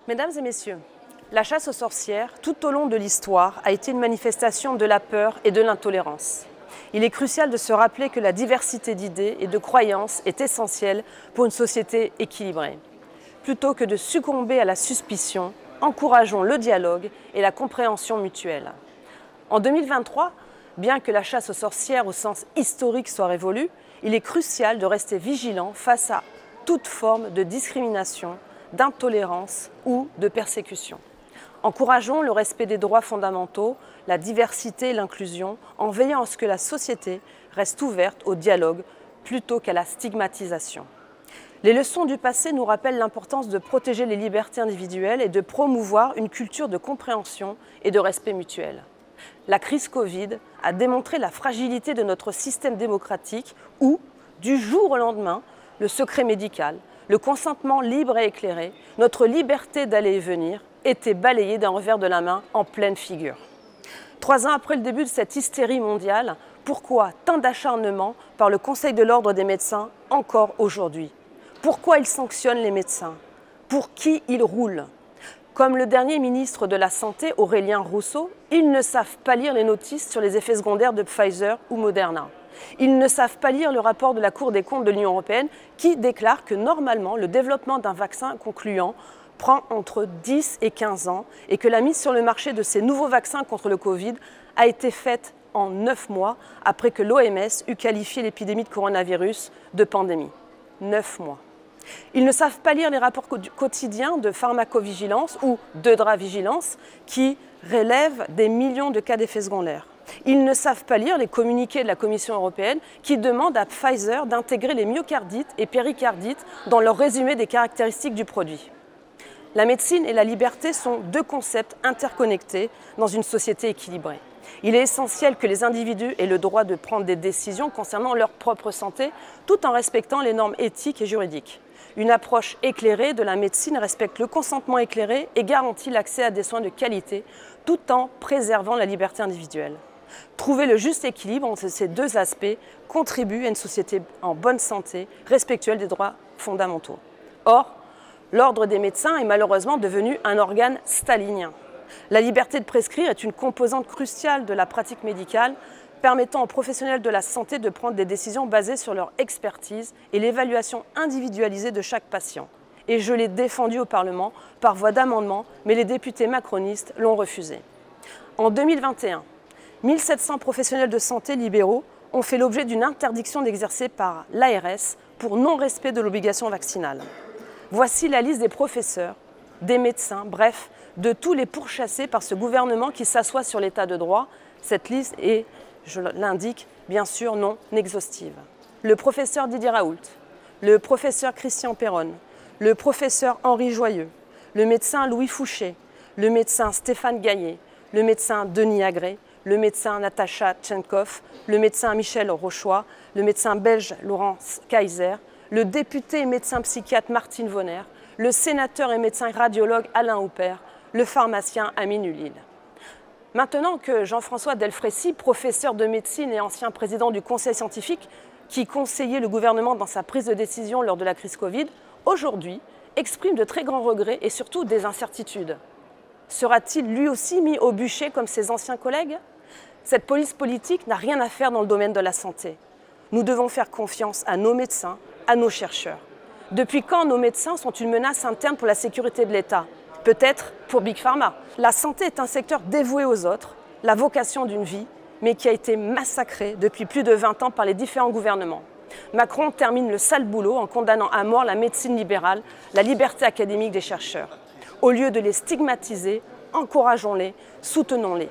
Mesdames et messieurs, la chasse aux sorcières, tout au long de l'histoire, a été une manifestation de la peur et de l'intolérance. Il est crucial de se rappeler que la diversité d'idées et de croyances est essentielle pour une société équilibrée. Plutôt que de succomber à la suspicion, encourageons le dialogue et la compréhension mutuelle. En 2023, bien que la chasse aux sorcières au sens historique soit révolue, il est crucial de rester vigilant face à toute forme de discrimination, d'intolérance ou de persécution. Encourageons le respect des droits fondamentaux, la diversité et l'inclusion, en veillant à ce que la société reste ouverte au dialogue plutôt qu'à la stigmatisation. Les leçons du passé nous rappellent l'importance de protéger les libertés individuelles et de promouvoir une culture de compréhension et de respect mutuel. La crise Covid a démontré la fragilité de notre système démocratique où, du jour au lendemain, le secret médical, le consentement libre et éclairé, notre liberté d'aller et venir, étaient balayés d'un revers de la main en pleine figure. 3 ans après le début de cette hystérie mondiale, pourquoi tant d'acharnement par le Conseil de l'Ordre des médecins encore aujourd'hui? Pourquoi ils sanctionnent les médecins? Pour qui ils roulent? Comme le dernier ministre de la Santé, Aurélien Rousseau, ils ne savent pas lire les notices sur les effets secondaires de Pfizer ou Moderna. Ils ne savent pas lire le rapport de la Cour des comptes de l'Union européenne qui déclare que normalement le développement d'un vaccin concluant prend entre 10 et 15 ans et que la mise sur le marché de ces nouveaux vaccins contre le Covid a été faite en 9 mois après que l'OMS eut qualifié l'épidémie de coronavirus de pandémie. 9 mois. Ils ne savent pas lire les rapports quotidiens de pharmacovigilance ou de vigilance qui relèvent des millions de cas d'effets secondaires. Ils ne savent pas lire les communiqués de la Commission européenne qui demandent à Pfizer d'intégrer les myocardites et péricardites dans leur résumé des caractéristiques du produit. La médecine et la liberté sont 2 concepts interconnectés dans une société équilibrée. Il est essentiel que les individus aient le droit de prendre des décisions concernant leur propre santé tout en respectant les normes éthiques et juridiques. Une approche éclairée de la médecine respecte le consentement éclairé et garantit l'accès à des soins de qualité tout en préservant la liberté individuelle. Trouver le juste équilibre entre ces 2 aspects contribue à une société en bonne santé, respectueuse des droits fondamentaux. Or, l'ordre des médecins est malheureusement devenu un organe stalinien. La liberté de prescrire est une composante cruciale de la pratique médicale, permettant aux professionnels de la santé de prendre des décisions basées sur leur expertise et l'évaluation individualisée de chaque patient. Et je l'ai défendu au Parlement par voie d'amendement, mais les députés macronistes l'ont refusé. En 2021, 1700 professionnels de santé libéraux ont fait l'objet d'une interdiction d'exercer par l'ARS pour non-respect de l'obligation vaccinale. Voici la liste des professeurs, des médecins, bref, de tous les pourchassés par ce gouvernement qui s'assoit sur l'état de droit. Cette liste est, je l'indique, bien sûr non exhaustive. Le professeur Didier Raoult, le professeur Christian Perron, le professeur Henri Joyeux, le médecin Louis Fouché, le médecin Stéphane Gaillet, le médecin Denis Agré, le médecin Natacha Tchenkov, le médecin Michel Rochois, le médecin belge Laurence Kaiser, le député et médecin psychiatre Martine Vonner, le sénateur et médecin radiologue Alain Houpert, le pharmacien Amine Ulil. Maintenant que Jean-François Delfraissy, professeur de médecine et ancien président du conseil scientifique, qui conseillait le gouvernement dans sa prise de décision lors de la crise Covid, aujourd'hui exprime de très grands regrets et surtout des incertitudes. Sera-t-il lui aussi mis au bûcher comme ses anciens collègues? Cette police politique n'a rien à faire dans le domaine de la santé. Nous devons faire confiance à nos médecins, à nos chercheurs. Depuis quand nos médecins sont une menace interne pour la sécurité de l'État? Peut-être pour Big Pharma. La santé est un secteur dévoué aux autres, la vocation d'une vie, mais qui a été massacré depuis plus de 20 ans par les différents gouvernements. Macron termine le sale boulot en condamnant à mort la médecine libérale, la liberté académique des chercheurs. Au lieu de les stigmatiser, encourageons-les, soutenons-les.